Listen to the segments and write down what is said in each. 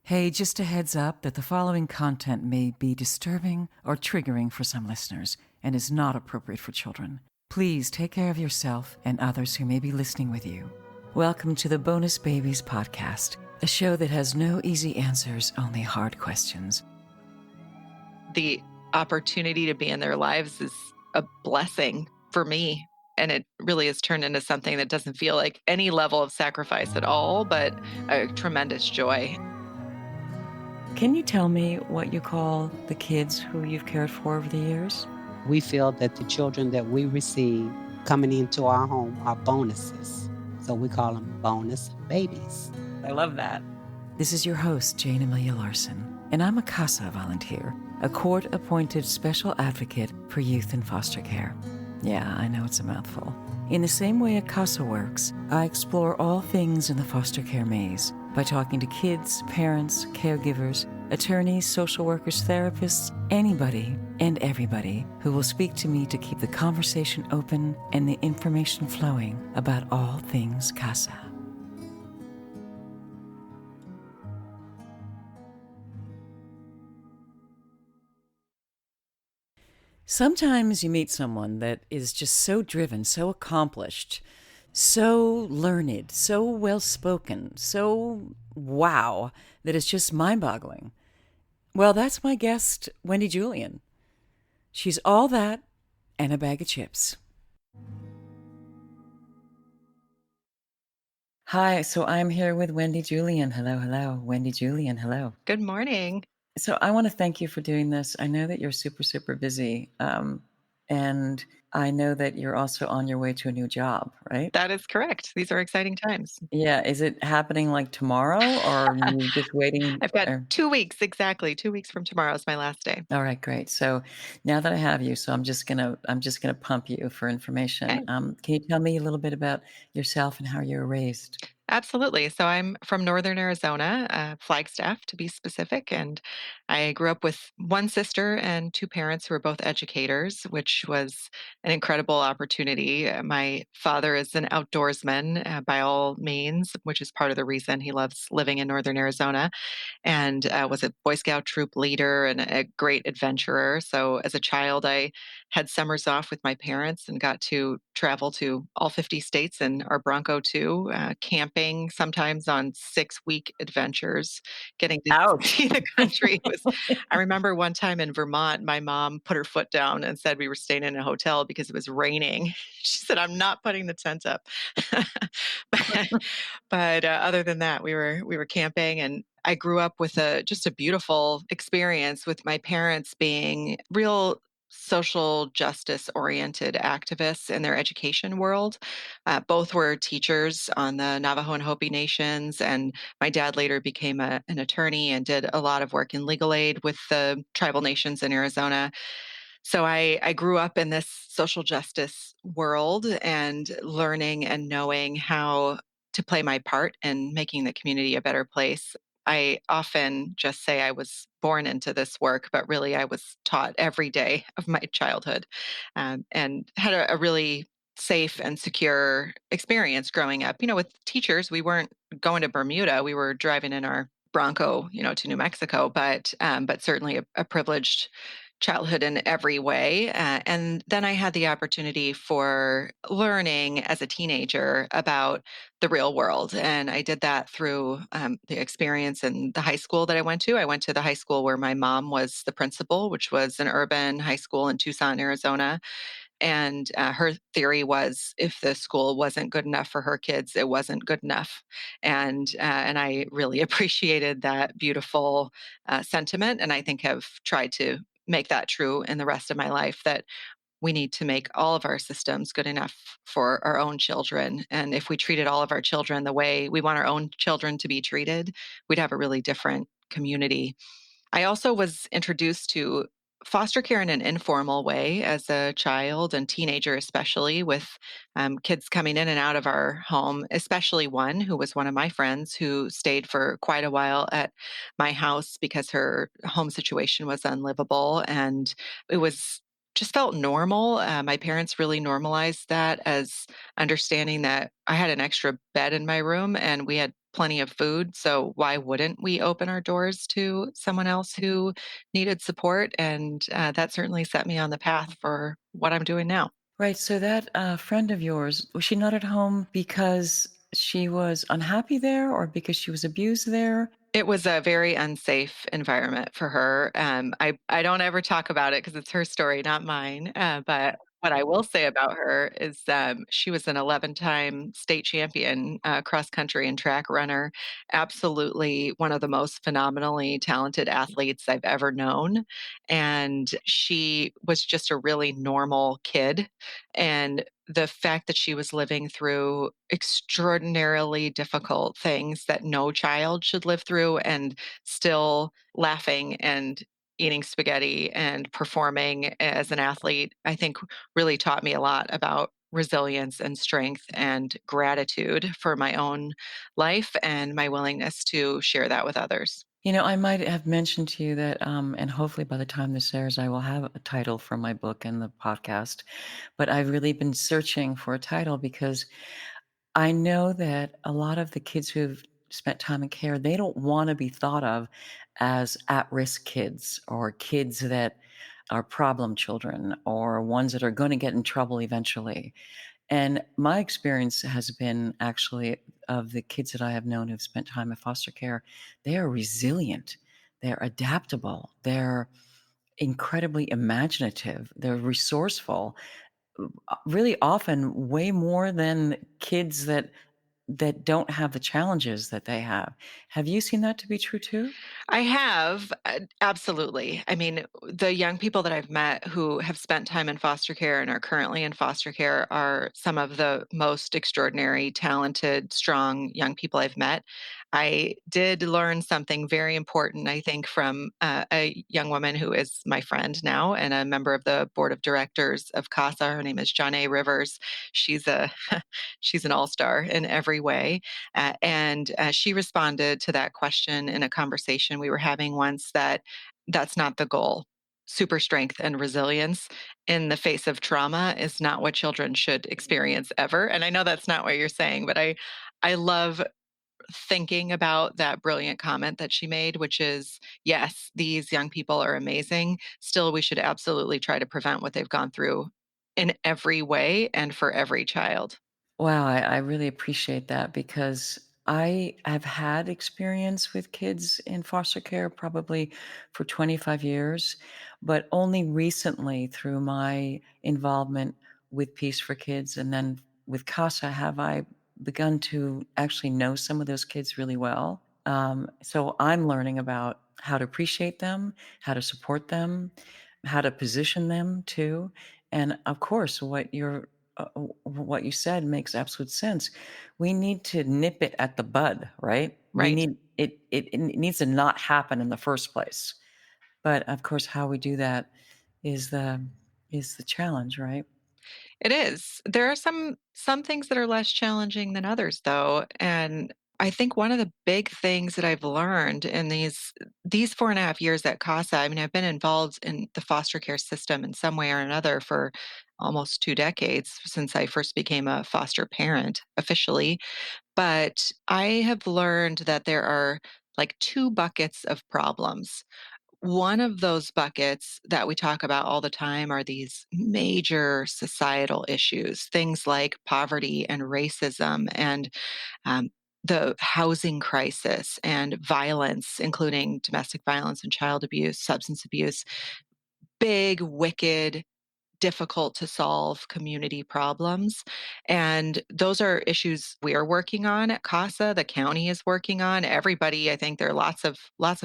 Hey, just a heads up that the following content may be disturbing or triggering for some listeners and is not appropriate for children. Please take care of yourself and others who may be listening with you. Welcome to the Bonus Babies podcast, a show that has no easy answers, only hard questions. The opportunity to be in their lives is a blessing for me. And it really has turned into something that doesn't feel like any level of sacrifice at all, but a tremendous joy. Can you tell me what you call the kids who you've cared for over the years? We feel that the children that we receive coming into our home are bonuses. So we call them bonus babies. I love that. This is your host, Jayne Amelia Larson, and I'm a CASA volunteer, a court-appointed special advocate for youth in foster care. Yeah, I know it's a mouthful. In the same way a CASA works, I explore all things in the foster care maze by talking to kids, parents, caregivers, attorneys, social workers, therapists, anybody and everybody who will speak to me to keep the conversation open and the information flowing about all things CASA. Sometimes you meet someone that is just so driven, so accomplished, so learned, so well-spoken, so wow, that it's just mind-boggling. Well, that's my guest, Wendelyn Julien. She's all that and a bag of chips. Hi, so I'm here with Wendelyn Julien. Hello, hello. Wendelyn Julien, hello. Good morning. So I want to thank you for doing this. I know that you're super, super busy. And I know that you're also on your way to a new job, right? That is correct. These are exciting times. Yeah. Is it happening like tomorrow or are you just waiting? I've got 2 weeks, exactly. 2 weeks from tomorrow is my last day. All right, great. So now that I have you, so I'm just gonna pump you for information. Okay. Can you tell me a little bit about yourself and how you were raised? Absolutely. So I'm from Northern Arizona, Flagstaff to be specific, and I grew up with one sister and two parents who were both educators, which was an incredible opportunity. My father is an outdoorsman by all means, which is part of the reason he loves living in Northern Arizona, and was a Boy Scout troop leader and a great adventurer. So as a child, I had summers off with my parents and got to travel to all 50 states and our Bronco too, camping sometimes on 6-week adventures, getting to Ouch. see the country. I remember one time in Vermont, my mom put her foot down and said we were staying in a hotel because it was raining. She said, "I'm not putting the tent up." but other than that, we were camping, and I grew up with just a beautiful experience with my parents being real social justice oriented activists in their education world. Both were teachers on the Navajo and Hopi nations, and my dad later became an attorney and did a lot of work in legal aid with the tribal nations in Arizona. So I grew up in this social justice world and learning and knowing how to play my part in making the community a better place. I often just say I was born into this work, but really I was taught every day of my childhood, and had a really safe and secure experience growing up. With teachers, we weren't going to Bermuda; we were driving in our Bronco, to New Mexico, but certainly a privileged childhood in every way. And then I had the opportunity for learning as a teenager about the real world. And I did that through the experience in the high school that I went to. I went to the high school where my mom was the principal, which was an urban high school in Tucson, Arizona. And her theory was if the school wasn't good enough for her kids, it wasn't good enough. And I really appreciated that beautiful sentiment, and I think have tried to make that true in the rest of my life, that we need to make all of our systems good enough for our own children. And if we treated all of our children the way we want our own children to be treated, we'd have a really different community. I also was introduced to foster care in an informal way as a child and teenager, especially with kids coming in and out of our home, especially one who was one of my friends who stayed for quite a while at my house because her home situation was unlivable. And it was just felt normal. My parents really normalized that as understanding that I had an extra bed in my room and we had plenty of food. So why wouldn't we open our doors to someone else who needed support? And that certainly set me on the path for what I'm doing now. Right. So that friend of yours, was she not at home because she was unhappy there or because she was abused there? It was a very unsafe environment for her. I don't ever talk about it because it's her story, not mine. But what I will say about her is she was an 11-time state champion cross country and track runner. Absolutely one of the most phenomenally talented athletes I've ever known. And she was just a really normal kid. And the fact that she was living through extraordinarily difficult things that no child should live through and still laughing and eating spaghetti and performing as an athlete, I think really taught me a lot about resilience and strength and gratitude for my own life and my willingness to share that with others. I might have mentioned to you that, and hopefully by the time this airs, I will have a title for my book and the podcast. But I've really been searching for a title because I know that a lot of the kids who've spent time in care, they don't want to be thought of as at-risk kids or kids that are problem children or ones that are going to get in trouble eventually. And my experience has been actually of the kids that I have known who've spent time in foster care, they are resilient, they're adaptable, they're incredibly imaginative, they're resourceful, really often way more than kids that don't have the challenges that they have. Have you seen that to be true too? I have, absolutely. I mean, the young people that I've met who have spent time in foster care and are currently in foster care are some of the most extraordinary, talented, strong young people I've met. I did learn something very important, I think, from a young woman who is my friend now and a member of the board of directors of CASA. Her name is Jayne Rivers. She's a she's an all-star in every way. And she responded to that question in a conversation we were having once that that's not the goal. Super strength and resilience in the face of trauma is not what children should experience ever. And I know that's not what you're saying, but I love thinking about that brilliant comment that she made, which is yes, these young people are amazing. Still, we should absolutely try to prevent what they've gone through in every way and for every child. Wow, I really appreciate that because I have had experience with kids in foster care probably for 25 years, but only recently through my involvement with Peace for Kids and then with CASA have I begun to actually know some of those kids really well. So I'm learning about how to appreciate them, how to support them, how to position them too. And of course, what you said makes absolute sense. We need to nip it at the bud, right? We Right. need it needs to not happen in the first place. But of course, how we do that is the challenge, right? It is. There are some things that are less challenging than others though, and I think one of the big things that I've learned in these 4.5 years at CASA, I mean, I've been involved in the foster care system in some way or another for almost 2 decades since I first became a foster parent officially, but I have learned that there are, like, 2 buckets of problems. One of those buckets that we talk about all the time are these major societal issues, things like poverty and racism and um, the housing crisis and violence, including domestic violence and child abuse, substance abuse, big, wicked, difficult to solve community problems. And those are issues we are working on at CASA, the county is working on. Everybody, I think there are lots of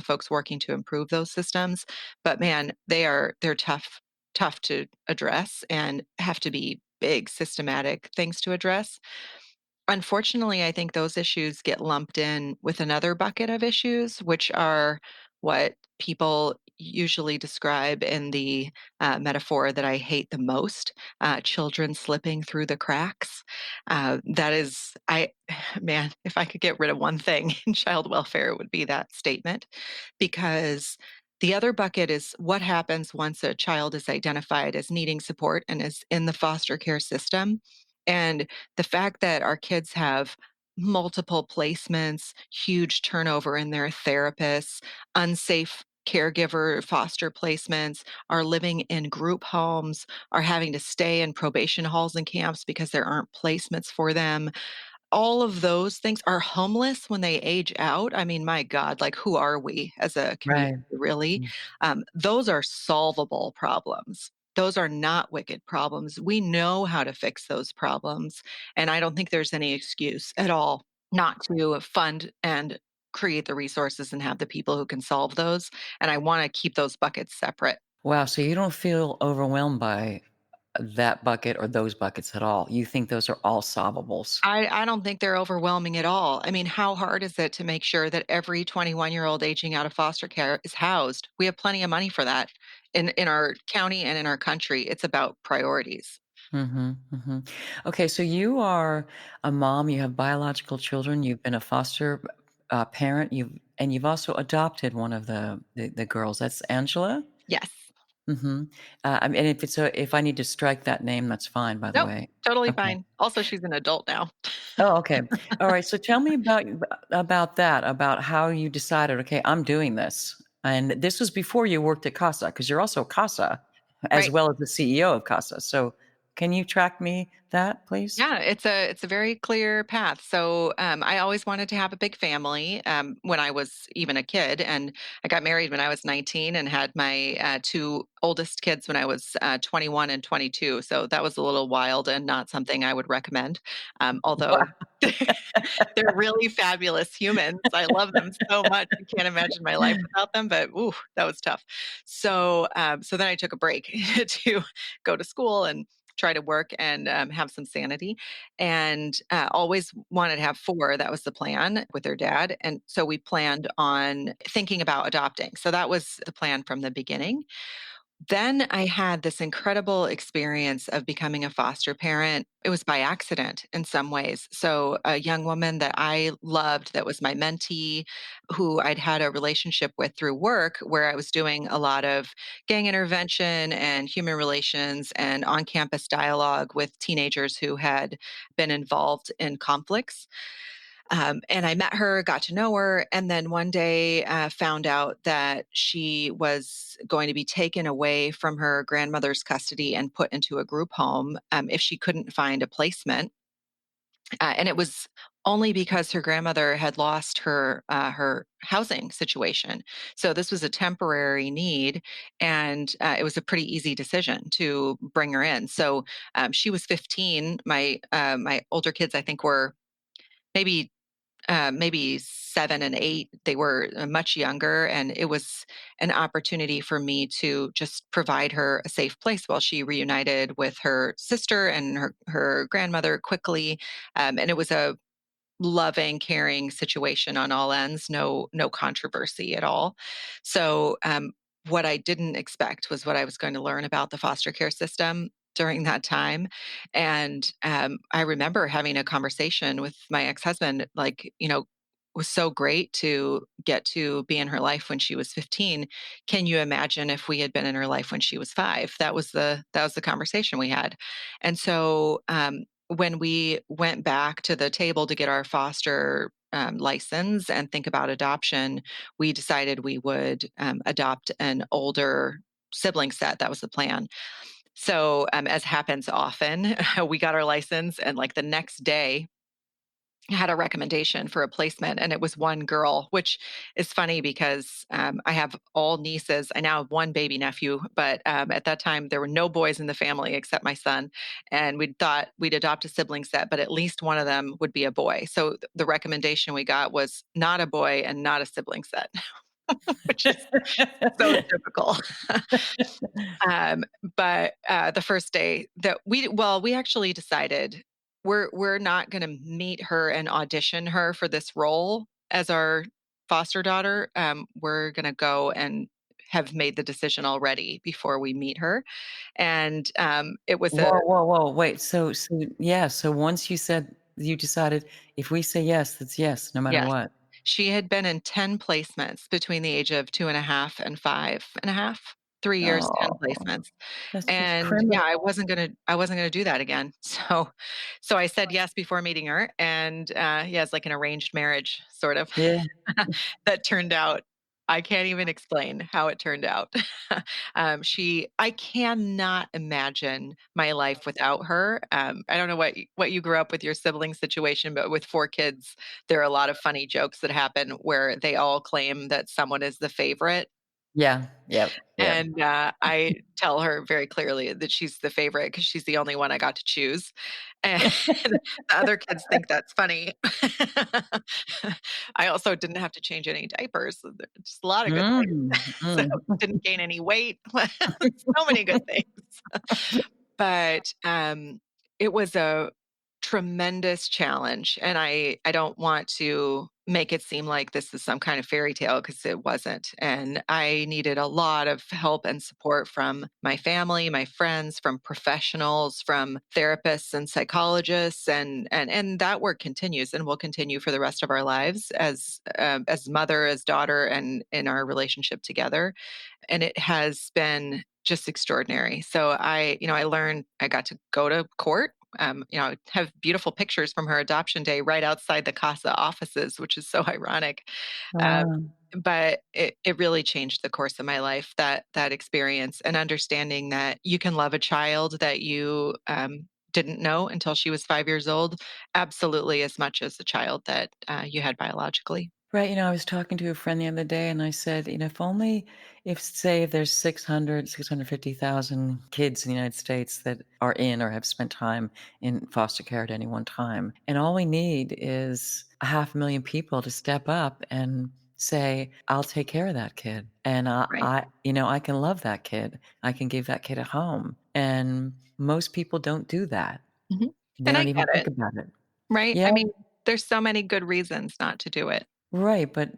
folks working to improve those systems. But man, they're tough to address and have to be big systematic things to address. Unfortunately, I think those issues get lumped in with another bucket of issues, which are what people usually describe in the metaphor that I hate the most, children slipping through the cracks. That is, man, if I could get rid of one thing in child welfare, it would be that statement. Because the other bucket is what happens once a child is identified as needing support and is in the foster care system. And the fact that our kids have multiple placements, huge turnover in their therapists, unsafe caregiver foster placements, are living in group homes, are having to stay in probation halls and camps because there aren't placements for them. All of those things are homeless when they age out. I mean, my God, like, who are we as a community, Right. really? Mm. Those are solvable problems. Those are not wicked problems. We know how to fix those problems, and I don't think there's any excuse at all not to fund and create the resources and have the people who can solve those, and I wanna keep those buckets separate. Wow, so you don't feel overwhelmed by that bucket or those buckets at all? You think those are all solvables? I don't think they're overwhelming at all. I mean, how hard is it to make sure that every 21-year-old aging out of foster care is housed? We have plenty of money for that in our county and in our country. It's about priorities. Mhm, mhm. Okay, so you are a mom, you have biological children, you've been a foster, parent, you've also adopted one of the girls. That's Angela? Yes. Mhm. I mean, if I need to strike that name, that's fine, by the Nope, way. totally Okay. fine. Also, she's an adult now. Oh, okay. All right, so tell me about that, about how you decided, "Okay, I'm doing this." And this was before you worked at CASA, because 'cause you're also CASA, as Right. well as the CEO of CASA. So, can you track me that, please? Yeah, it's a very clear path. So I always wanted to have a big family when I was even a kid, and I got married when I was 19 and had my two oldest kids when I was 21 and 22. So that was a little wild and not something I would recommend. Although they're really fabulous humans, I love them so much. You can't imagine my life without them. But ooh, that was tough. So then I took a break to go to school and try to work and have some sanity. And always wanted to have four. That was the plan with their dad. And so we planned on thinking about adopting. So that was the plan from the beginning. Then I had this incredible experience of becoming a foster parent. It was by accident in some ways. So, a young woman that I loved, that was my mentee, who I'd had a relationship with through work, where I was doing a lot of gang intervention and human relations and on campus dialogue with teenagers who had been involved in conflicts. And I met her, got to know her, and then one day found out that she was going to be taken away from her grandmother's custody and put into a group home if she couldn't find a placement. And it was only because her grandmother had lost her housing situation. So this was a temporary need, and it was a pretty easy decision to bring her in. So she was 15. My older kids, I think, were maybe maybe 7 and 8. They were much younger, and it was an opportunity for me to just provide her a safe place while she reunited with her sister and her grandmother quickly. And it was a loving, caring situation on all ends, no controversy at all. So, what I didn't expect was what I was going to learn about the foster care system during that time. And I remember having a conversation with my ex-husband, like, it was so great to get to be in her life when she was 15. Can you imagine if we had been in her life when she was 5? That was the conversation we had. And so when we went back to the table to get our foster license and think about adoption, we decided we would adopt an older sibling set. That was the plan. So, as happens often, we got our license, and like the next day, had a recommendation for a placement, and it was one girl, which is funny because I have all nieces. I now have one baby nephew, but at that time there were no boys in the family except my son, and we thought we'd adopt a sibling set, but at least one of them would be a boy. So the recommendation we got was not a boy and not a sibling set, which is so typical. Um, but the first day that we actually decided we're not going to meet her and audition her for this role as our foster daughter. We're going to go and have made the decision already before we meet her, and it was a Whoa, whoa, whoa, wait, so once you decided, if we say yes, it's yes, no matter yes. what. She had been in 10 placements between the age of 2.5 and 5.5. 3 years, 10 Oh, placements. that's just And yeah, criminal. I wasn't gonna do that again. So I said yes before meeting her, and, yeah, it's like an arranged marriage, sort of, Yeah. that turned out I can't even explain how it turned out. I cannot imagine my life without her. I don't know what you grew up with your sibling situation, but with 4 kids, there are a lot of funny jokes that happen where they all claim that someone is the favorite. Yeah. Yep. Yep. And, I tell her very clearly that she's the favorite because she's the only one I got to choose, and the other kids think that's funny. I also didn't have to change any diapers, so there's just a lot of good things. Mm, So, mm. didn't gain any weight. So many good things. But, it was a tremendous challenge, and I don't want to make it seem like this is some kind of fairy tale because it wasn't, and I needed a lot of help and support from my family, my friends, from professionals, from therapists and psychologists, and that work continues and will continue for the rest of our lives as mother, as daughter, and in our relationship together, and it has been just extraordinary. So I learned I got to go to court. I have beautiful pictures from her adoption day right outside the CASA offices, which is so ironic. Um, Wow. but it really changed the course of my life, that experience, and understanding that you can love a child that you didn't know until she was 5 years old, absolutely as much as the child that you had biologically. Right, I was talking to a friend the other day and I said, if only if say if there's 650,000 kids in the United States that are in or have spent time in foster care at any one time, and all we need is a 500,000 people to step up and say, I'll take care of that kid. And Right. I can love that kid. I can give that kid a home. And most people don't do that. Mhm. They And I don't even get think it, about it. right? Yeah. I mean, there's so many good reasons not to do it. Right, but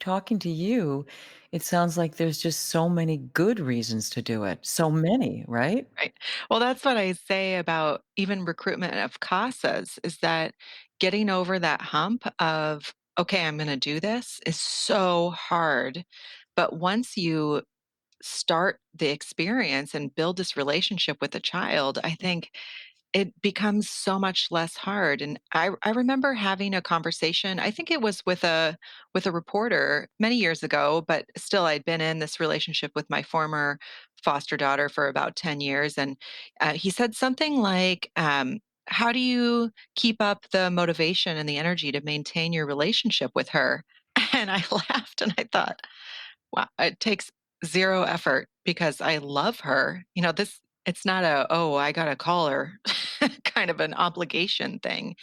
talking to you, it sounds like there's just so many good reasons to do it. So many, right? Right. Well, that's what I say about even recruitment of CASAs is that getting over that hump of, okay, I'm going to do this is so hard. But once you start the experience and build this relationship with the child, I think it becomes so much less hard, and I remember having a conversation, I think it was with a reporter many years ago, but still I'd been in this relationship with my former foster daughter for about 10 years, and, he said something like, "How do you keep up the motivation and the energy to maintain your relationship with her?" And I laughed and I thought, wow, it takes 0 effort because I love her. This it's not a, "Oh, I gotta call her," kind of an obligation thing.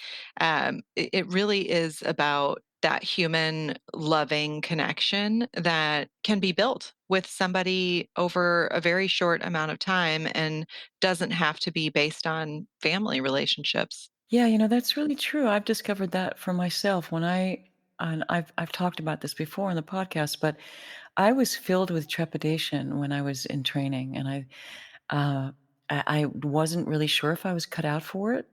It really is about that human loving connection that can be built with somebody over a very short amount of time and doesn't have to be based on family relationships. Yeah, that's really true. I've discovered that for myself when and I've talked about this before on the podcast, but I was filled with trepidation when I was in training and uh I wasn't really sure if I was cut out for it.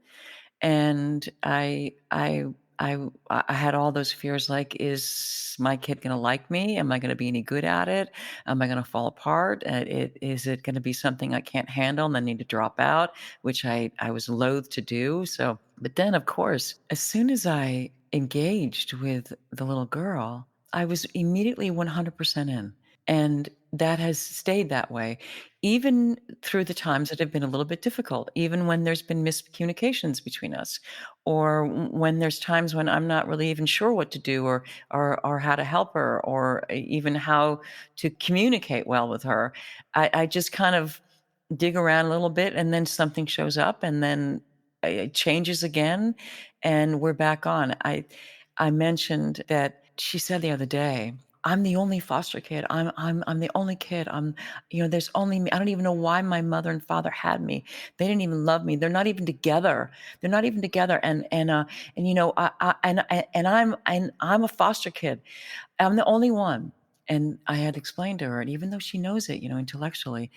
And I had all those fears like, is my kid gonna like me? Am I gonna be any good at it? Am I gonna fall apart? Is it gonna be something I can't handle and then need to drop out, which I was loath to do. So, but then of course, as soon as I engaged with the little girl, I was immediately 100% in. And that has stayed that way, even through the times that have been a little bit difficult, even when there's been miscommunications between us, or when there's times when I'm not really even sure what to do, or how to help her, or even how to communicate well with her. I just kind of dig around a little bit, and then something shows up, and then it changes again, and we're back on. I mentioned that she said the other day, "I'm the only foster kid. I'm the only kid. There's only me. I don't even know why my mother and father had me. They didn't even love me. They're not even together. They're not even together. And I'm a foster kid. I'm the only one." And I had explained to her, and even though she knows it, intellectually,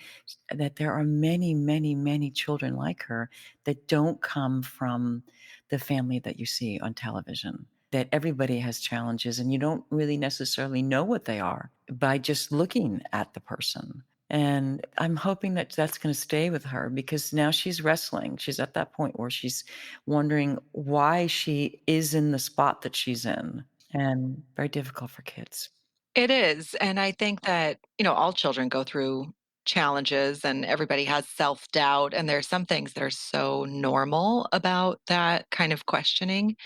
that there are many, many, many children like her that don't come from the family that you see on television. That everybody has challenges, and you don't really necessarily know what they are by just looking at the person. And I'm hoping that that's gonna stay with her because now she's wrestling. She's at that point where she's wondering why she is in the spot that she's in, and very difficult for kids. It is, and I think that, all children go through challenges and everybody has self-doubt, and there are some things that are so normal about that kind of questioning.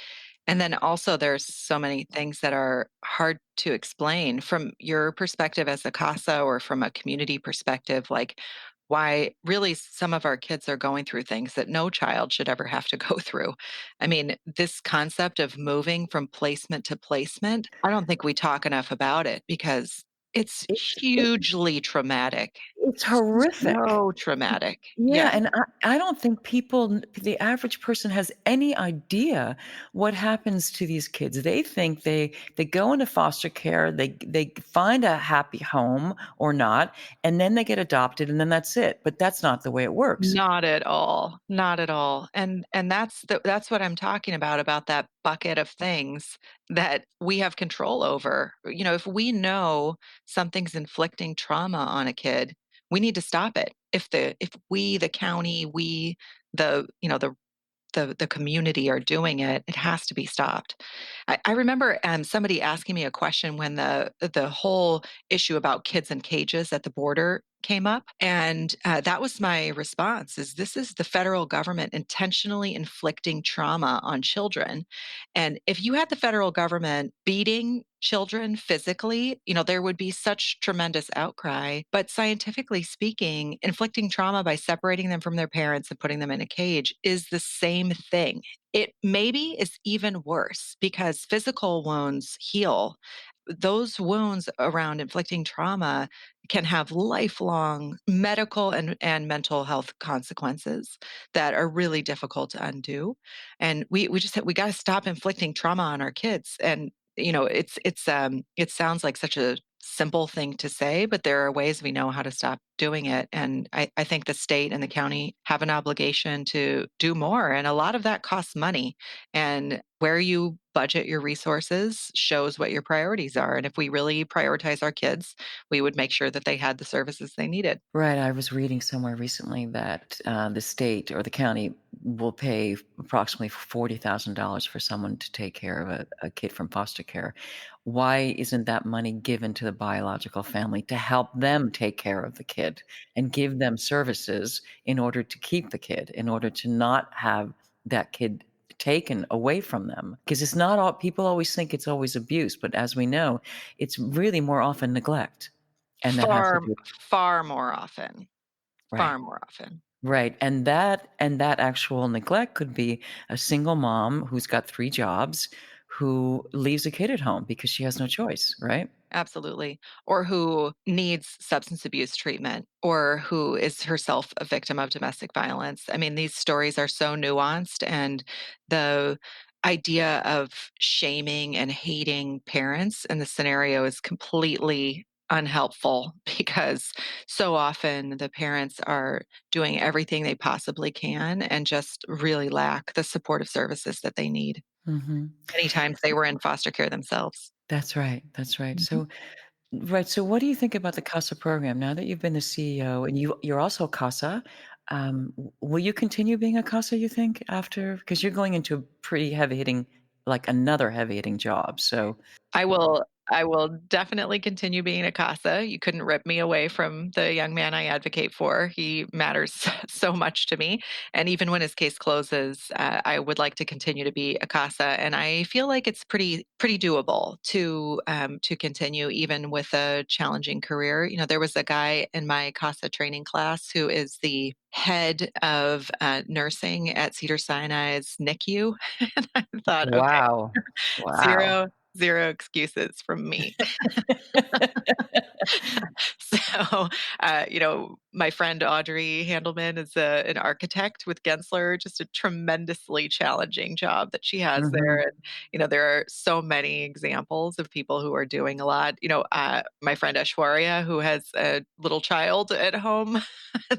And then also there's so many things that are hard to explain from your perspective as a CASA or from a community perspective, like why really some of our kids are going through things that no child should ever have to go through. I mean, this concept of moving from placement to placement, I don't think we talk enough about it because it's It's hugely traumatic. it's horrific. So traumatic. Yeah, Yeah. and I don't think the average person has any idea what happens to these kids. They think they go into foster care, they find a happy home or not, and then they get adopted, and then that's it. But that's not the way it works. Not at all, not at all, and that's what I'm talking about that bucket of things that we have control over. If we know something's inflicting trauma on a kid, we need to stop it. If we, the county, we, the community are doing it, it has to be stopped. I remember somebody asking me a question when the whole issue about kids in cages at the border came up, and that was my response: is this is the federal government intentionally inflicting trauma on children, and if you had the federal government beating children physically, there would be such tremendous outcry. But scientifically speaking, inflicting trauma by separating them from their parents and putting them in a cage is the same thing. It maybe is even worse because physical wounds heal. Those wounds around inflicting trauma can have lifelong medical and mental health consequences that are really difficult to undo. And we got to stop inflicting trauma on our kids. And it sounds like such a simple thing to say, but there are ways we know how to stop doing it. And I think the state and the county have an obligation to do more. And a lot of that costs money. And where you budget your resources shows what your priorities are. And if we really prioritize our kids, we would make sure that they had the services they needed. Right. I was reading somewhere recently that the state or the county will pay approximately $40,000 for someone to take care of a kid from foster care. Why isn't that money given to the biological family to help them take care of the kid and give them services in order to keep the kid, in order to not have that kid taken away from them? Because it's not all people always think it's always abuse, but as we know, it's really more often neglect. And that has to Far, do far more often. right. Far more often. Right, and that actual neglect could be a single mom who's got 3 jobs, who leaves a kid at home because she has no choice, right? Absolutely. Or who needs substance abuse treatment, or who is herself a victim of domestic violence. I mean, these stories are so nuanced, and the idea of shaming and hating parents in the scenario is completely unhelpful because so often the parents are doing everything they possibly can and just really lack the supportive services that they need. Mhm. Many times they were in foster care themselves. That's right, that's right. Mhm. So what do you think about the CASA program now that you've been the CEO and you're also CASA? Will you continue being a CASA, you think, after? Because you're going into a pretty heavy hitting, like another heavy hitting job. So I will definitely continue being a CASA. You couldn't rip me away from the young man I advocate for. He matters so much to me. And even when his case closes, I would like to continue to be a CASA. And I feel like it's pretty doable to continue even with a challenging career. There was a guy in my CASA training class who is the head of nursing at Cedar Sinai's NICU. And I thought, okay, wow. Wow. zero excuses from me. So, my friend Audrey Handelman is an architect with Gensler, just a tremendously challenging job that she has there. Mhm. And, there are so many examples of people who are doing a lot. My friend Ashwarya, who has a little child at home,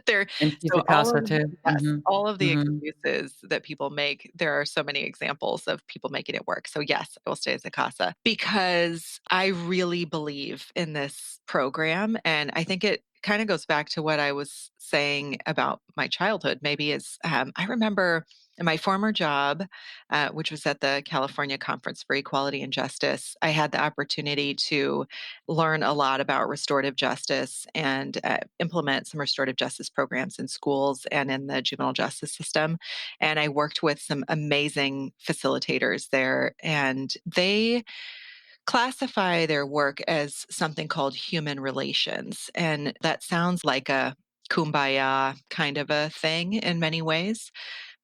there. And she's So a CASA too? yes, Mhm. all of the Mhm. excuses that people make, there are so many examples of people making it work. So yes, I will stay as a CASA because I really believe in this program, and I think it kind of goes back to what I was saying about my childhood, maybe is I remember in my former job, which was at the California Conference for Equality and Justice, I had the opportunity to learn a lot about restorative justice and implement some restorative justice programs in schools and in the juvenile justice system. And I worked with some amazing facilitators there, and they classify their work as something called human relations. And that sounds like a kumbaya kind of a thing in many ways.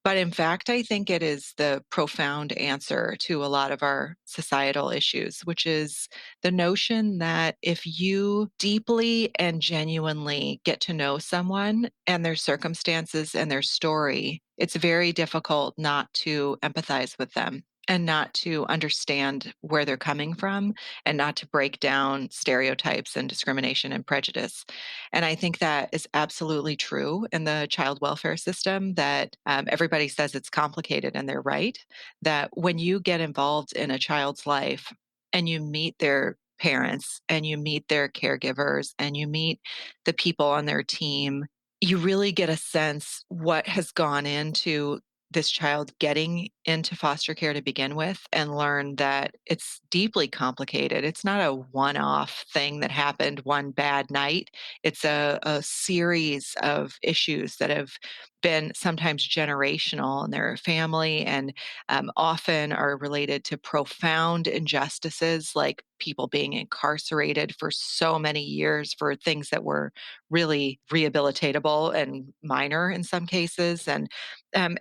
But in fact, I think it is the profound answer to a lot of our societal issues, which is the notion that if you deeply and genuinely get to know someone and their circumstances and their story, it's very difficult not to empathize with them and not to understand where they're coming from and not to break down stereotypes and discrimination and prejudice. And I think that is absolutely true in the child welfare system, that everybody says it's complicated, and they're right. That when you get involved in a child's life and you meet their parents and you meet their caregivers and you meet the people on their team, you really get a sense what has gone into this child getting into foster care to begin with, and learn that it's deeply complicated. It's not a one off thing that happened one bad night. It's a series of issues that have been sometimes generational in their family, and often are related to profound injustices, like people being incarcerated for so many years for things that were really rehabilitatable and minor in some cases. And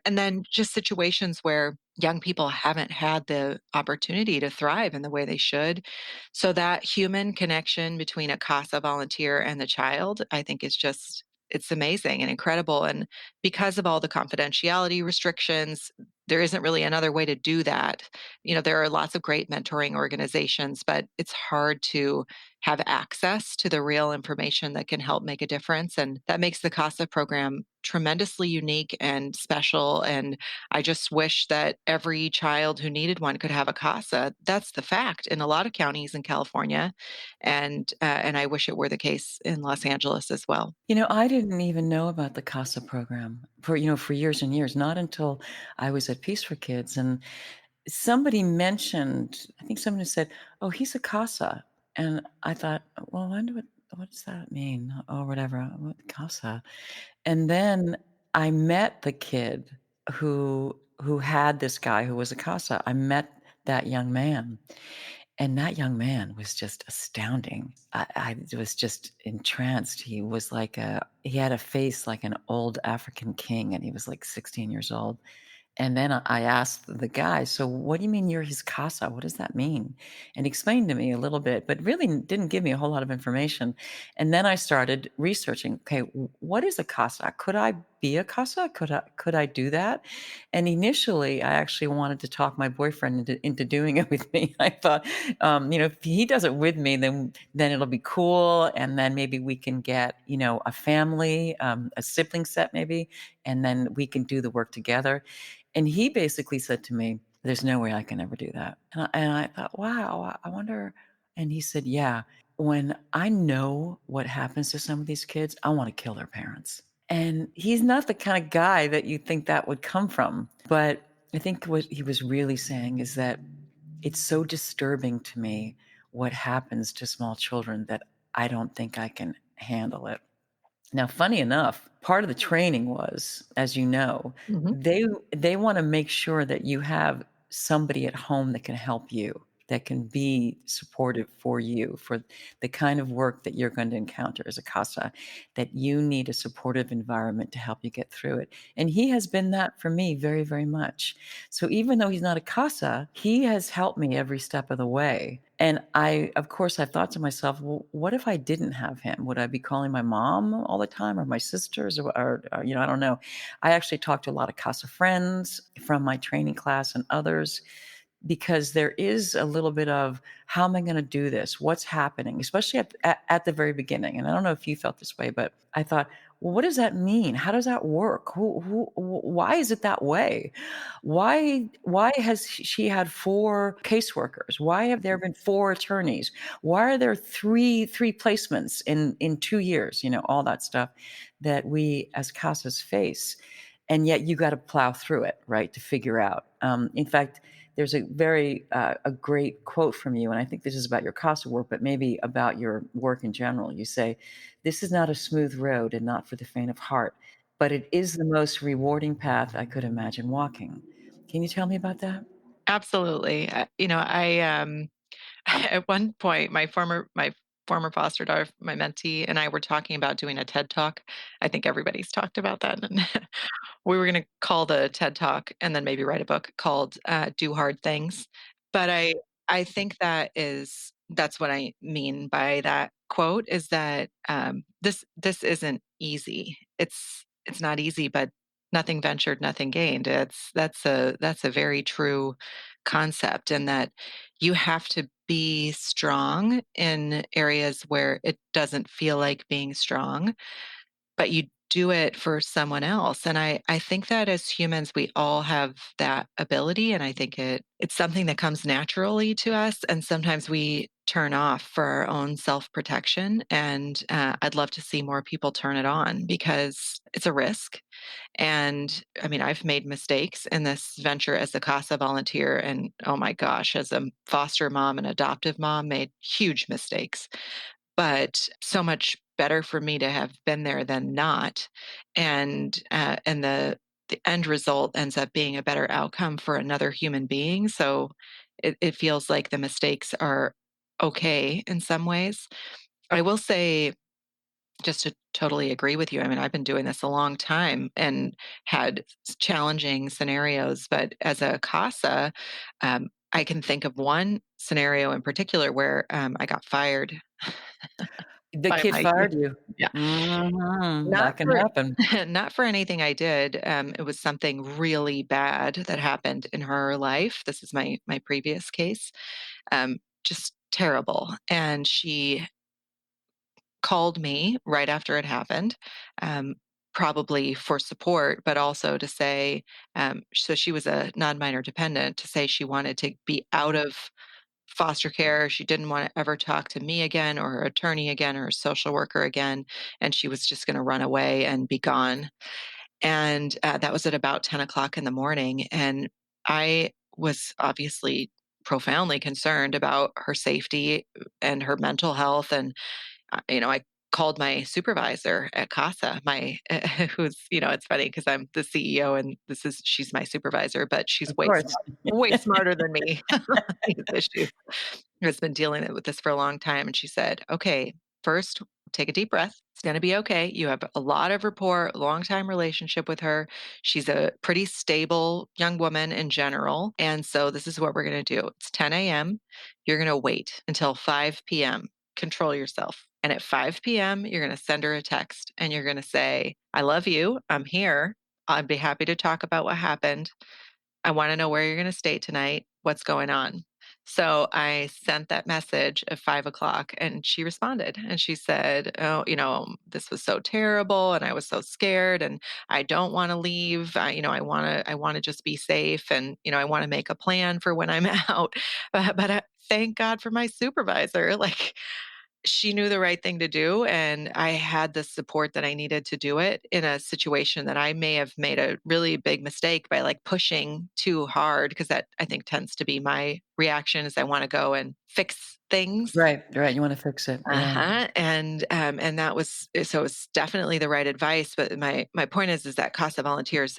then just situations where young people haven't had the opportunity to thrive in the way they should. So that human connection between a CASA volunteer and the child, I think is just, it's amazing and incredible. And because of all the confidentiality restrictions, there isn't really another way to do that. There are lots of great mentoring organizations, but it's hard to have access to the real information that can help make a difference. And that makes the CASA program tremendously unique and special. And I just wish that every child who needed one could have a CASA. That's the fact in a lot of counties in California, and I wish it were the case in Los Angeles as well. I didn't even know about the CASA program for years and years, not until I was at Peace for Kids. And somebody mentioned, I think somebody said, "Oh, he's a CASA." And I thought, well, what does that mean? Or whatever, what CASA? And then I met the kid who had this guy who was a CASA. I met that young man. And that young man was just astounding. I was just entranced. He had a face like an old African king, and he was like 16 years old. And then I asked the guy, "So what do you mean you're his CASA? What does that mean?" And he explained to me a little bit, but really didn't give me a whole lot of information. And then I started researching, okay, what is a CASA? Could I be a CASA? Could I do that? And initially, I actually wanted to talk my boyfriend into doing it with me. I thought, if he does it with me, then it'll be cool, and then maybe we can get, a family, a sibling set maybe, and then we can do the work together. And he basically said to me, "There's no way I can ever do that." And I thought, wow, I wonder. And he said, "Yeah, when I know what happens to some of these kids, I want to kill their parents." And he's not the kind of guy that you think that would come from. But I think what he was really saying is that it's so disturbing to me what happens to small children that I don't think I can handle it. Now, funny enough, part of the training was, as you know, Mhm. they wanna make sure that you have somebody at home that can help you, that can be supportive for you, for the kind of work that you're going to encounter as a CASA, that you need a supportive environment to help you get through it. And he has been that for me very, very much. So even though he's not a CASA, he has helped me every step of the way. And of course, I thought to myself, well, what if I didn't have him? Would I be calling my mom all the time, or my sisters, or I don't know. I actually talked to a lot of CASA friends from my training class and others, because there is a little bit of, how am I going to do this? What's happening? Especially at the very beginning. And I don't know if you felt this way, but I thought, well, what does that mean? How does that work? Why is it that way? Why has she had 4 caseworkers? Why have there been 4 attorneys? Why are there three placements in 2 years? All that stuff that we as CASAs face. And yet you got to plow through it, right, to figure out. In fact, there's a great quote from you, and I think this is about your CASA work, but maybe about your work in general. You say, "This is not a smooth road and not for the faint of heart, but it is the most rewarding path I could imagine walking." Can you tell me about that? Absolutely. I at one point, my former foster daughter, my mentee, and I were talking about doing a TED Talk. I think everybody's talked about that, and we were gonna call the TED Talk and then maybe write a book called, Do Hard Things. But I think that's what I mean by that quote, is that, this isn't easy. It's not easy, but nothing ventured, nothing gained. That's a very true concept, and that you have to be strong in areas where it doesn't feel like being strong, but you do it for someone else. And I think that as humans, we all have that ability. And I think it's something that comes naturally to us. And sometimes we turn off for our own self protection. And I'd love to see more people turn it on, because it's a risk. And I mean, I've made mistakes in this venture as a CASA volunteer. And oh my gosh, as a foster mom and adoptive mom, made huge mistakes, but so much better for me to have been there than not. And the end result ends up being a better outcome for another human being. So it feels like the mistakes are okay in some ways. I will say, just to totally agree with you, I mean, I've been doing this a long time and had challenging scenarios, but as a CASA, I can think of one scenario in particular where I got fired The by kid my fired you. yeah, That not can for happen. not for anything I did. It was something really bad that happened in her life. This is my previous case, just terrible. And she called me right after it happened, um, probably for support, but also to say, so she was a non-minor dependent, to say she wanted to be out of foster care. She didn't want to ever talk to me again, or her attorney again, or her social worker again, and she was just going to run away and be gone. And that was at about 10 o'clock in the morning. And I was obviously profoundly concerned about her safety and her mental health. And I called my supervisor at CASA, who's, it's funny because I'm the CEO and she's my supervisor, but she's Of course. way smarter than me on these issues. Has been dealing with this for a long time. And she said, okay, first, take a deep breath. It's going to be okay. You have a lot of rapport, long time relationship with her. She's a pretty stable young woman in general. And so this is what we're going to do. It's 10 a.m. You're going to wait until 5 p.m. Control yourself. And at 5 p.m., you're going to send her a text and you're going to say, I love you. I'm here. I'd be happy to talk about what happened. I want to know where you're going to stay tonight. What's going on? So I sent that message at 5 o'clock and she responded and she said, oh, this was so terrible and I was so scared and I don't want to leave. I want to just be safe, and, I want to make a plan for when I'm out. But thank God for my supervisor. Like, she knew the right thing to do, and I had the support that I needed to do it in a situation that I may have made a really big mistake by, like, pushing too hard, because that, I think, tends to be my reaction, is I wanna go and fix things. Right, right. You want to fix it. Yeah. Uh-huh, and that was so it's definitely the right advice, but my point is that CASA volunteers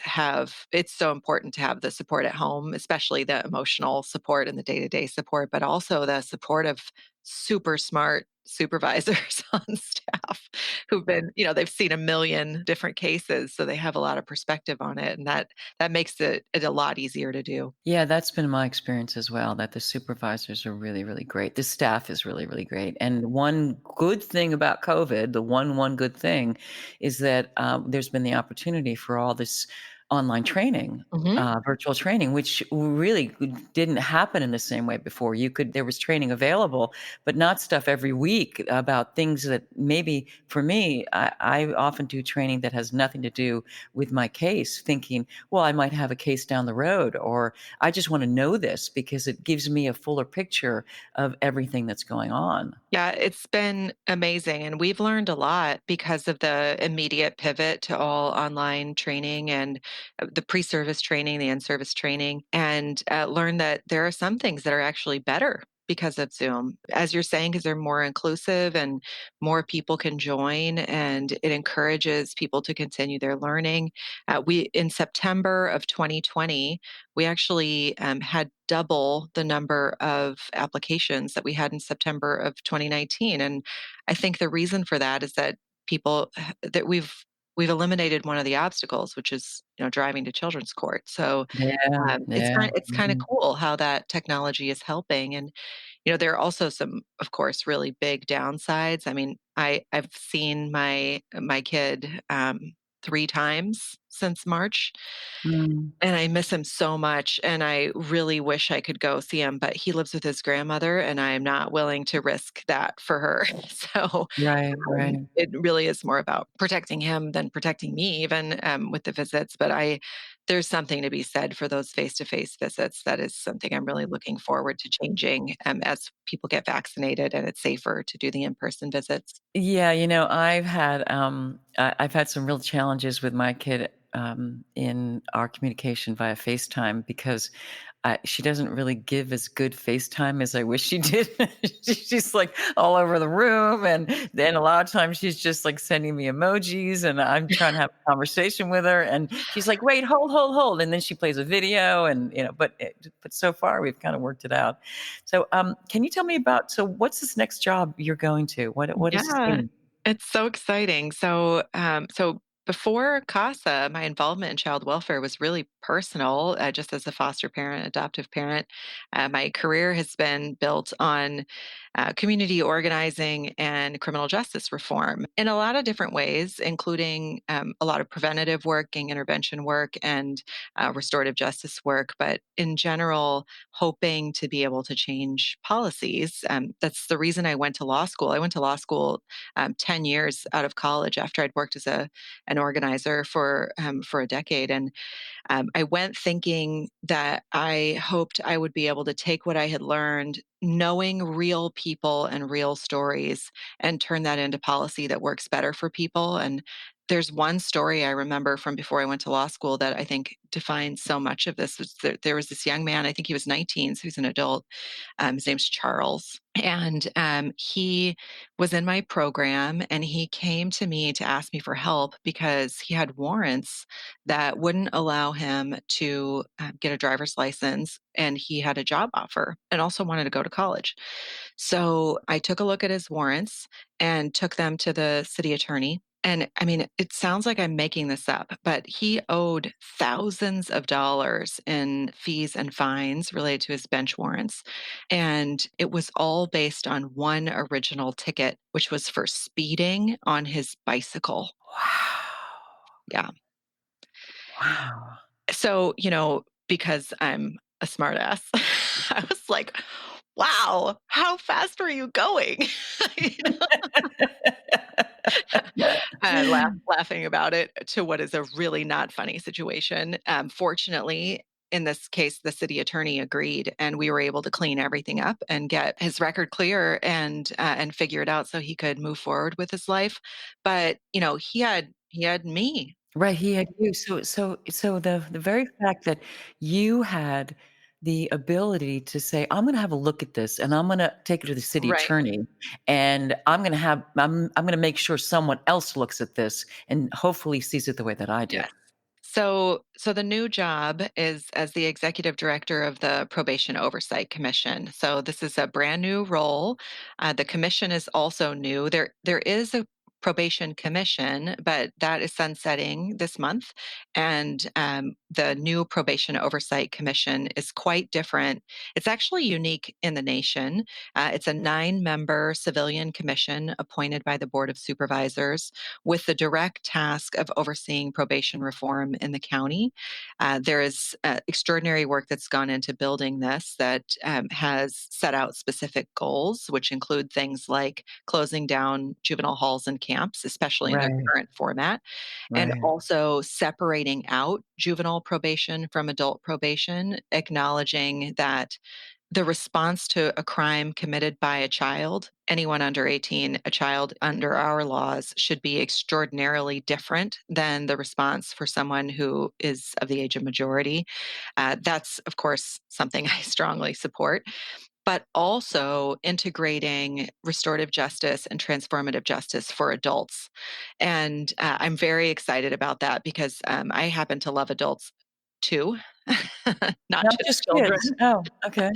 it's so important to have the support at home, especially the emotional support and the day-to-day support, but also the support of super smart supervisors on staff who've been, they've seen a million different cases, so they have a lot of perspective on it, and that makes it a lot easier to do. Yeah, that's been my experience as well, that the supervisors are really, really great. The staff is really, really great. And one good thing about COVID, the one good thing, is that there's been the opportunity for all this online training, Mhm. virtual training, which really didn't happen in the same way before. There was training available, but not stuff every week about things that maybe for me, I often do training that has nothing to do with my case, thinking, well, I might have a case down the road, or I just want to know this because it gives me a fuller picture of everything that's going on. Yeah, it's been amazing, and we've learned a lot because of the immediate pivot to all online training and the pre-service training, the in-service training, and learned that there are some things that are actually better because of Zoom. As you're saying, because they're more inclusive and more people can join, and it encourages people to continue their learning. We in September of 2020, we actually had double the number of applications that we had in September of 2019. And I think the reason for that is that that we've eliminated one of the obstacles, which is driving to children's court. So Yeah, yeah. it's kind of Mhm. cool how that technology is helping. And there are also some, of course, really big downsides. I mean, I've seen my kid 3 times since March, Mm, and I miss him so much, and I really wish I could go see him, but he lives with his grandmother, and I am not willing to risk that for her. So, right, right. it really is more about protecting him than protecting me even, with the visits, but there's something to be said for those face-to-face visits. That is something I'm really looking forward to changing, as people get vaccinated and it's safer to do the in-person visits. Yeah, I've had some real challenges with my kid, in our communication via FaceTime because she doesn't really give as good FaceTime as I wish she did. She's like all over the room, and then a lot of times she's just like sending me emojis, and I'm trying to have a conversation with her, and she's like, "Wait, hold, hold, hold," and then she plays a video, and but so far we've kind of worked it out. So, can you tell me about what's this next job you're going to? What is this Yeah, thing? it's so exciting. So before CASA, my involvement in child welfare was really personal, just as a foster parent, adoptive parent. My career has been built on community organizing and criminal justice reform in a lot of different ways, including a lot of preventative work, gang intervention work, and restorative justice work. But in general, hoping to be able to change policies. That's the reason I went to law school. I went to law school 10 years out of college after I'd worked as an organizer for a decade. And I went thinking that I hoped I would be able to take what I had learned, knowing real people and real stories, and turn that into policy that works better for people. And there's one story I remember from before I went to law school that I think defines so much of this. There was this young man, I think he was 19, so he's an adult. His name's Charles. And he was in my program, and he came to me to ask me for help because he had warrants that wouldn't allow him to get a driver's license. And he had a job offer and also wanted to go to college. So I took a look at his warrants and took them to the city attorney. And I mean, it sounds like I'm making this up, but he owed thousands of dollars in fees and fines related to his bench warrants. And it was all based on one original ticket, which was for speeding on his bicycle. Wow, Yeah. wow. So, because I'm a smartass, I was like, wow, how fast were you going? You know? Laughing about it to what is a really not funny situation. Fortunately, in this case, the city attorney agreed, and we were able to clean everything up and get his record clear and figure it out so he could move forward with his life. But he had me. Right, he had you. So the very fact that you had the ability to say, "I'm gonna have a look at this, and I'm gonna take it to the city Right. attorney, and I'm gonna make sure someone else looks at this and hopefully sees it the way that I do." Yes. So the new job is as the executive director of the Probation Oversight Commission. So this is a brand new role. The commission is also new. There is Probation Commission, but that is sunsetting this month. And the new Probation Oversight Commission is quite different. It's actually unique in the nation. It's a 9-member civilian commission appointed by the Board of Supervisors with the direct task of overseeing probation reform in the county. There is extraordinary work that's gone into building this that has set out specific goals, which include things like closing down juvenile halls and camps, especially in their Right, current format, and right. also separating out juvenile probation from adult probation, acknowledging that the response to a crime committed by a child, anyone under 18, a child under our laws, should be extraordinarily different than the response for someone who is of the age of majority. That's, of course, something I strongly support, but also integrating restorative justice and transformative justice for adults. And I'm very excited about that because I happen to love adults too, not Not just just children. kids. Oh, okay.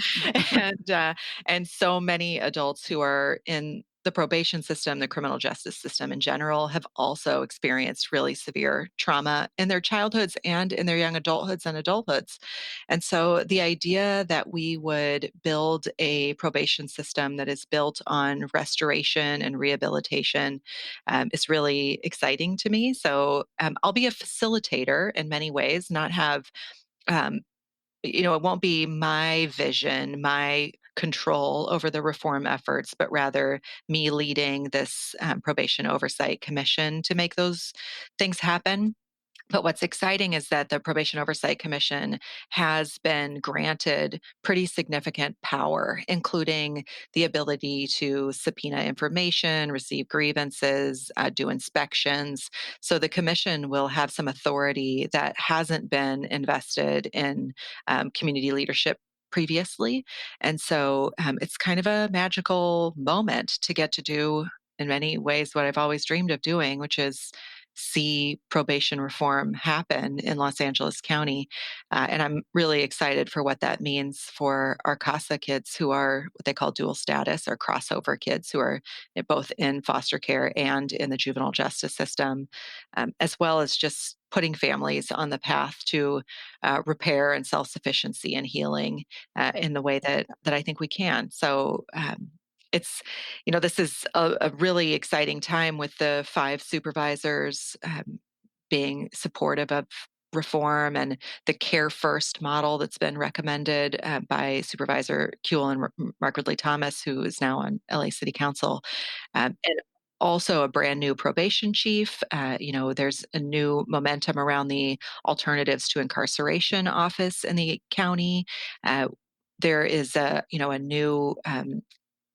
and and so many adults who are in the probation system, the criminal justice system in general, have also experienced really severe trauma in their childhoods and in their young adulthoods and adulthoods. And so the idea that we would build a probation system that is built on restoration and rehabilitation is really exciting to me. So I'll be a facilitator in many ways, not have um, it won't be my vision, my control over the reform efforts, but rather me leading this probation oversight commission to make those things happen. But what's exciting is that the Probation Oversight Commission has been granted pretty significant power, including the ability to subpoena information, receive grievances, do inspections. So the commission will have some authority that hasn't been invested in community leadership previously. And so it's kind of a magical moment to get to do, in many ways, what I've always dreamed of doing, which is see probation reform happen in Los Angeles County. And I'm really excited for what that means for our CASA kids who are what they call dual status or crossover kids who are both in foster care and in the juvenile justice system, as well as just putting families on the path to repair and self-sufficiency and healing in the way that I think we can. So it's this is a really exciting time with the 5 supervisors being supportive of reform and the care first model that's been recommended by Supervisor Kuehl and Mark Ridley Thomas, who is now on LA City Council, and also a brand new probation chief. There's a new momentum around the Alternatives to Incarceration office in the county. Uh, there is a new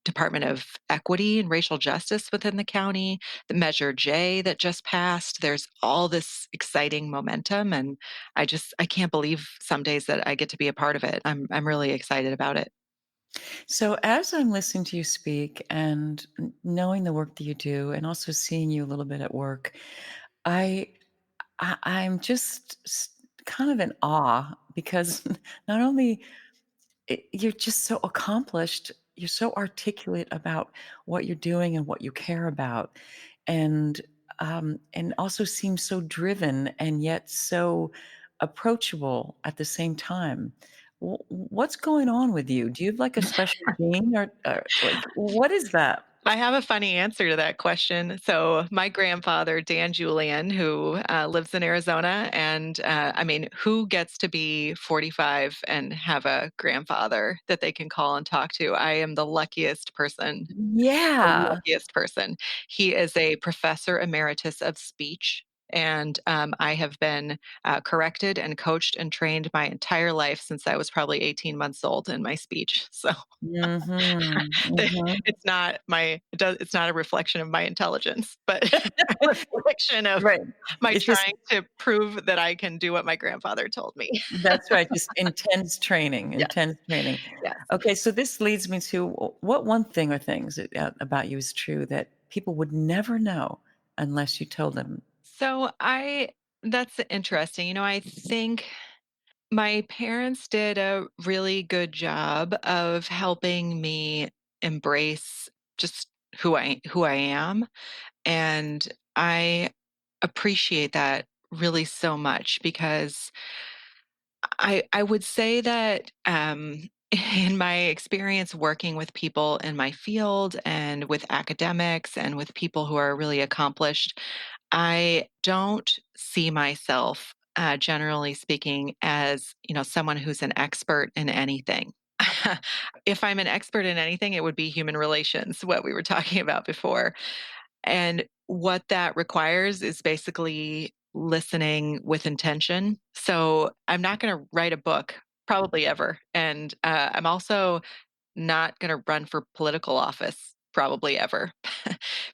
Department of Equity and Racial Justice within the county, the Measure J that just passed. There's all this exciting momentum, and I can't believe some days that I get to be a part of it. I'm really excited about it. So as I'm listening to you speak and knowing the work that you do and also seeing you a little bit at work, I I'm just kind of in awe because not only you're just so accomplished, you're so articulate about what you're doing and what you care about, and also seem so driven and yet so approachable at the same time. What's going on with you? Do you have like a special gene, or like what is that? I have a funny answer to that question. So, my grandfather, Dan Julien, who lives in Arizona, and I mean, who gets to be 45 and have a grandfather that they can call and talk to? I am the luckiest person. The Yeah. luckiest person. He is a professor emeritus of speech. And I have been corrected and coached and trained my entire life since I was probably 18 months old in my speech. So Mhm. Mhm. it's not a reflection of my intelligence, but a reflection of Right. my It's just trying to prove that I can do what my grandfather told me. That's right, just intense training, Yes, intense training. yes. Okay, so this leads me to what one thing or things about you is true that people would never know unless you told them? So I That's interesting. I think my parents did a really good job of helping me embrace just who I am. And I appreciate that really so much because I would say that, in my experience working with people in my field and with academics and with people who are really accomplished, I don't see myself, generally speaking, as, someone who's an expert in anything. If I'm an expert in anything, it would be human relations, what we were talking about before. And what that requires is basically listening with intention. So I'm not going to write a book, probably ever. And I'm also not going to run for political office, probably ever,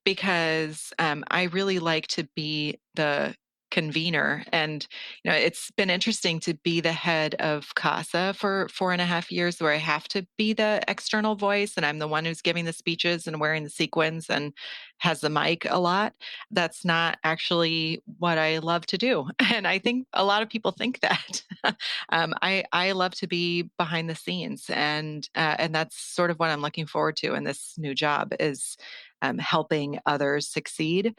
because I really like to be the convener. And, it's been interesting to be the head of CASA for 4.5 years, where I have to be the external voice and I'm the one who's giving the speeches and wearing the sequins and has the mic a lot. That's not actually what I love to do. And I think a lot of people think that. I love to be behind the scenes, and that's sort of what I'm looking forward to in this new job is helping others succeed.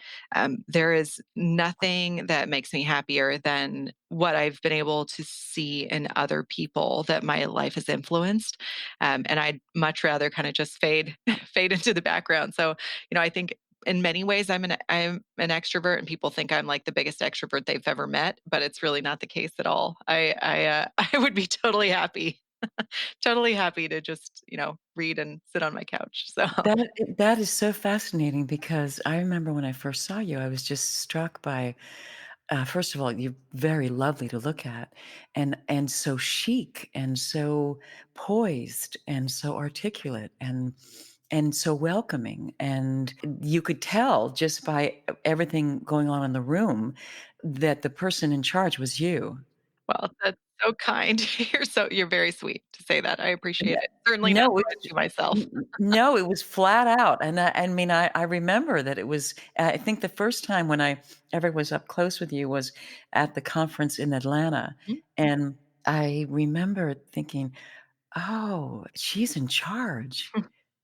There is nothing that makes me happier than what I've been able to see in other people that my life has influenced, and I'd much rather kind of just fade fade into the background. So, I think in many ways I'm an extrovert, and people think I'm like the biggest extrovert they've ever met, but it's really not the case at all. I would be totally happy to just, read and sit on my couch. So That is so fascinating because I remember when I first saw you, I was just struck by, first of all, you're very lovely to look at, and so chic, and so poised, and so articulate, and so welcoming, and you could tell just by everything going on in the room that the person in charge was you. well, that's so kind. You're very sweet to say that. I appreciate it. Certainly not No, how I see myself. no, it was flat out, and I mean, I remember that it was I think the first time when I ever was up close with you was at the conference in Atlanta, Mhm. and I remember thinking, "Oh, she's in charge."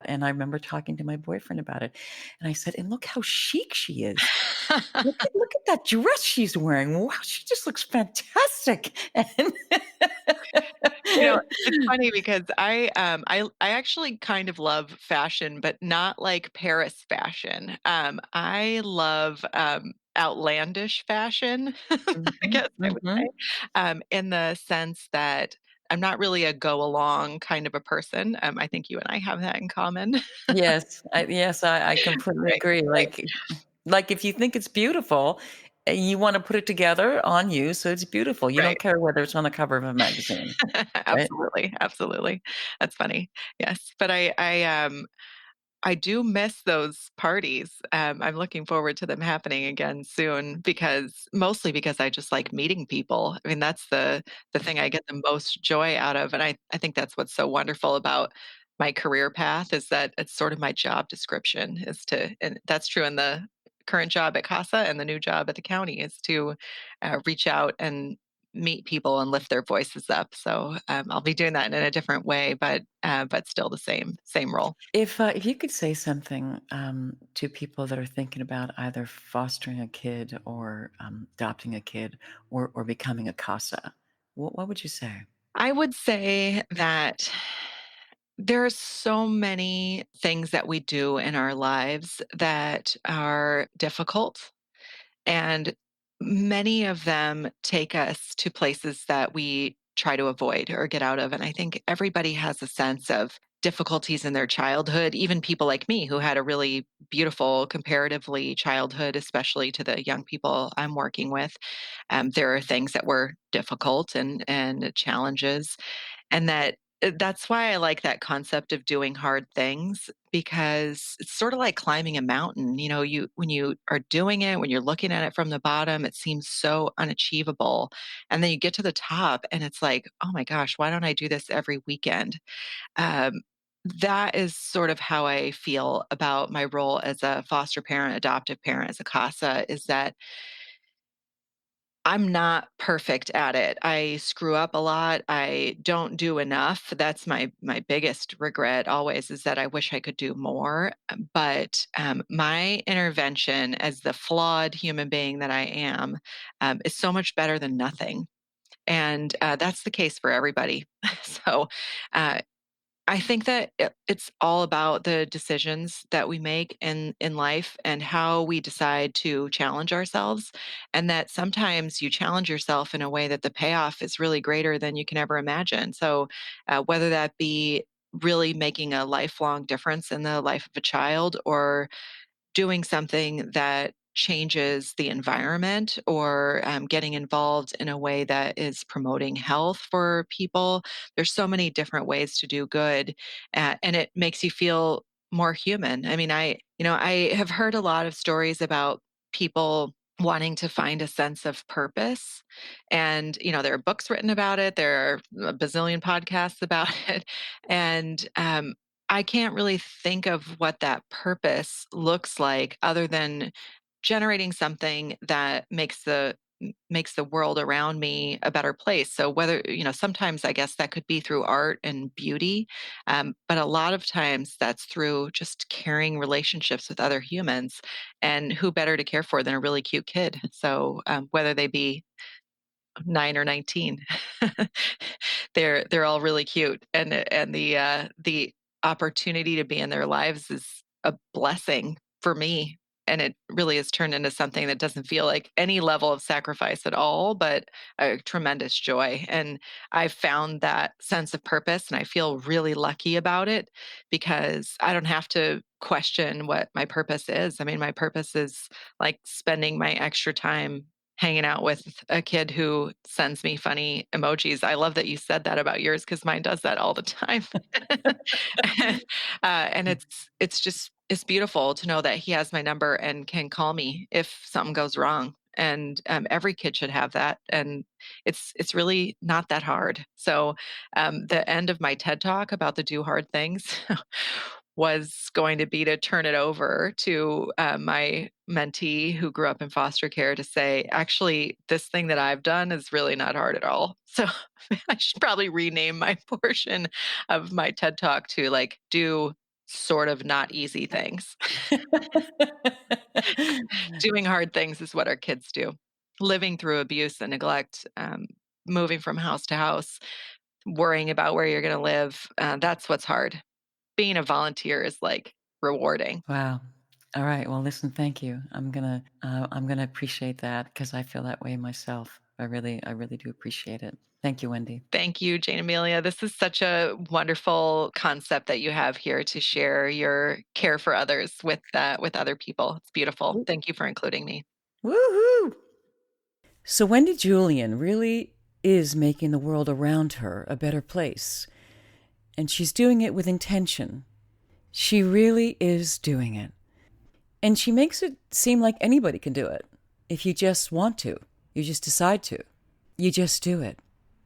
And I remember talking to my boyfriend about it, and I said, "And look how chic she is. Look at that dress she's wearing. Wow, she just looks fantastic." And It's funny because I actually kind of love fashion, but not like Paris fashion. I love, outlandish fashion, I Mhm, guess I would mhm. say, in the sense that I'm not really a go along kind of a person. I think you and I have that in common. Yes, I completely Right, agree, right, like, if you think it's beautiful, you wanna put it together on you so it's beautiful, you don't right. care whether it's on the cover of a magazine, right? Absolutely, absolutely. That's funny. Yes, but I do miss those parties. I'm looking forward to them happening again soon because mostly because I just like meeting people. I mean, that's the thing I get the most joy out of, and I think that's what's so wonderful about my career path is that it's sort of my job description is to, and that's true in the current job at CASA and the new job at the county is to reach out and meet people and lift their voices up. So I'll be doing that in a different way, but still the same role. If you could say something, to people that are thinking about either fostering a kid or, adopting a kid or becoming a CASA, what would you say? I would say that there are so many things that we do in our lives that are difficult, and many of them take us to places that we try to avoid or get out of. And I think everybody has a sense of difficulties in their childhood, even people like me who had a really beautiful, comparatively childhood, especially to the young people I'm working with. There are things that were difficult and challenges, and that's why I like that concept of doing hard things because it's sort of like climbing a mountain. You when you are doing it, when you're looking at it from the bottom, it seems so unachievable. And then you get to the top and it's like, "Oh my gosh, why don't I do this every weekend?" Um, that is sort of how I feel about my role as a foster parent, adoptive parent, as a CASA, is that I'm not perfect at it. I screw up a lot. I don't do enough. That's my biggest regret always, is that I wish I could do more. But my intervention as the flawed human being that I am is so much better than nothing. And that's the case for everybody. So uh, I think that it's all about the decisions that we make in life and how we decide to challenge ourselves, and that sometimes you challenge yourself in a way that the payoff is really greater than you can ever imagine. So, whether that be really making a lifelong difference in the life of a child, or doing something that changes the environment, or getting involved in a way that is promoting health for people. There's so many different ways to do good, and it makes you feel more human. I mean, I have heard a lot of stories about people wanting to find a sense of purpose, and there are books written about it. There are a bazillion podcasts about it, and I can't really think of what that purpose looks like other than generating something that makes the world around me a better place. So whether, sometimes I guess that could be through art and beauty, but a lot of times that's through just caring relationships with other humans. And who better to care for than a really cute kid? So whether they be 9 or 19. They're all really cute, and the opportunity to be in their lives is a blessing for me, and it really has turned into something that doesn't feel like any level of sacrifice at all, but a tremendous joy, and I've found that sense of purpose, and I feel really lucky about it because I don't have to question what my purpose is. I mean, my purpose is, like, spending my extra time hanging out with a kid who sends me funny emojis. I love that you said that about yours because mine does that all the time. And it's beautiful to know that he has my number and can call me if something goes wrong. And every kid should have that, and it's really not that hard. So the end of my TED talk about the do hard things was going to be to turn it over to my mentee who grew up in foster care to say, actually, this thing that I've done is really not hard at all. So I should probably rename my portion of my TED talk to, like, do sort of not easy things. Doing hard things is what our kids do. Living through abuse and neglect, moving from house to house, worrying about where you're going to live, that's what's hard. Being a volunteer is, like, rewarding. Wow. All right. Well, listen, thank you. I'm gonna appreciate that because I feel that way myself. I really do appreciate it. Thank you, Wendy. Thank you, Jayne Amelia. This is such a wonderful concept that you have here to share your care for others with other people. It's beautiful. Thank you for including me. Woohoo! So Wendy Julien really is making the world around her a better place. And she's doing it with intention. She really is doing it. And she makes it seem like anybody can do it. If you just want to, you just decide to. You just do it.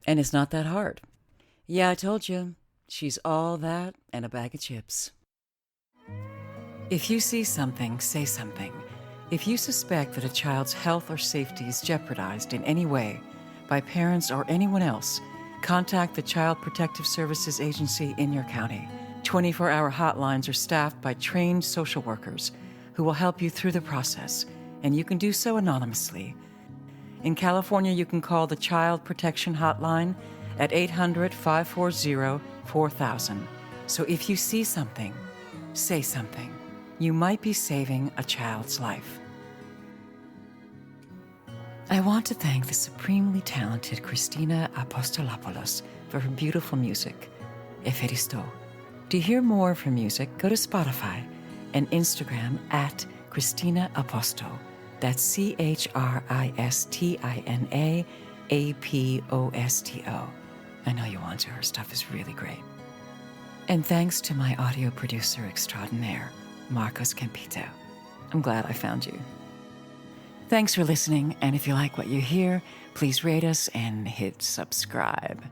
And it's not that hard. Yeah, I told you, she's all that and a bag of chips. If you see something, say something. If you suspect that a child's health or safety is jeopardized in any way by parents or anyone else, contact the Child Protective Services Agency in your county. 24-hour hotlines are staffed by trained social workers who will help you through the process, and you can do so anonymously. In California, you can call the Child Protection Hotline at 800-540-4000. So if you see something, say something. You might be saving a child's life. I want to thank the supremely talented Christina Apostolopoulos for her beautiful music, Eferisto. To hear more of her music, go to Spotify and Instagram at Christina Aposto. That's CHRISTINA APOSTO. I know you want to. Her stuff is really great. And thanks to my audio producer extraordinaire, Marcos Campito. I'm glad I found you. Thanks for listening, and if you like what you hear, please rate us and hit subscribe.